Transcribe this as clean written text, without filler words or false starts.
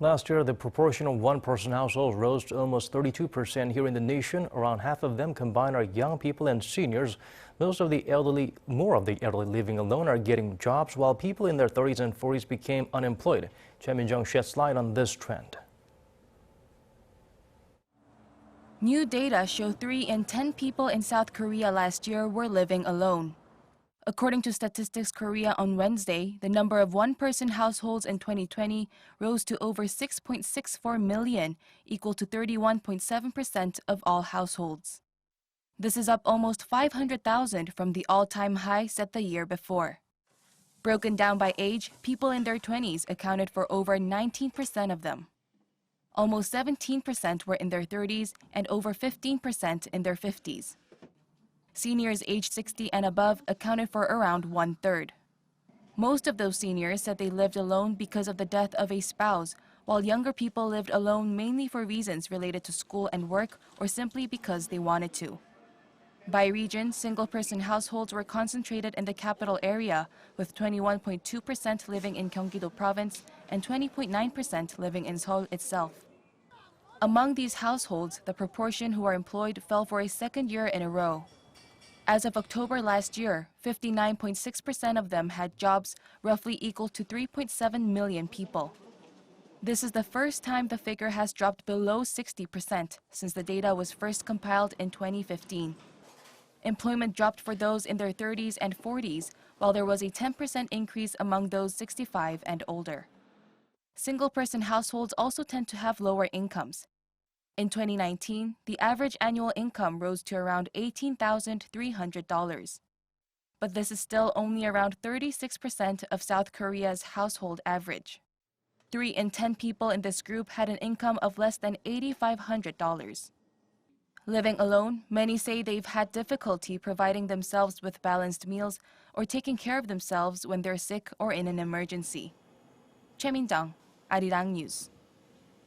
Last year, the proportion of one-person households rose to almost 32% here in the nation. Around half of them combined are young people and seniors. More of the elderly living alone are getting jobs, while people in their 30s and 40s became unemployed. Choi Min-jung sheds light on this trend. New data show 3 in 10 people in South Korea last year were living alone. According to Statistics Korea on Wednesday, the number of one-person households in 2020 rose to over 6.64 million, equal to 31.7% of all households. This is up almost 500,000 from the all-time high set the year before. Broken down by age, people in their 20s accounted for over 19% of them. Almost 17% were in their 30s and over 15% in their 50s. Seniors aged 60 and above accounted for around one-third. Most of those seniors said they lived alone because of the death of a spouse, while younger people lived alone mainly for reasons related to school and work or simply because they wanted to. By region, single-person households were concentrated in the capital area, with 21.2% living in Gyeonggi-do province and 20.9% living in Seoul itself. Among these households, the proportion who are employed fell for a second year in a row. As of October last year, 59.6% of them had jobs, roughly equal to 3.7 million people. This is the first time the figure has dropped below 60% since the data was first compiled in 2015. Employment dropped for those in their 30s and 40s, while there was a 10% increase among those 65 and older. Single-person households also tend to have lower incomes. In 2019, the average annual income rose to around $18,300. But this is still only around 36% of South Korea's household average. 3 in 10 people in this group had an income of less than $8,500. Living alone, many say they've had difficulty providing themselves with balanced meals or taking care of themselves when they're sick or in an emergency. Choi Min-jung, Arirang News.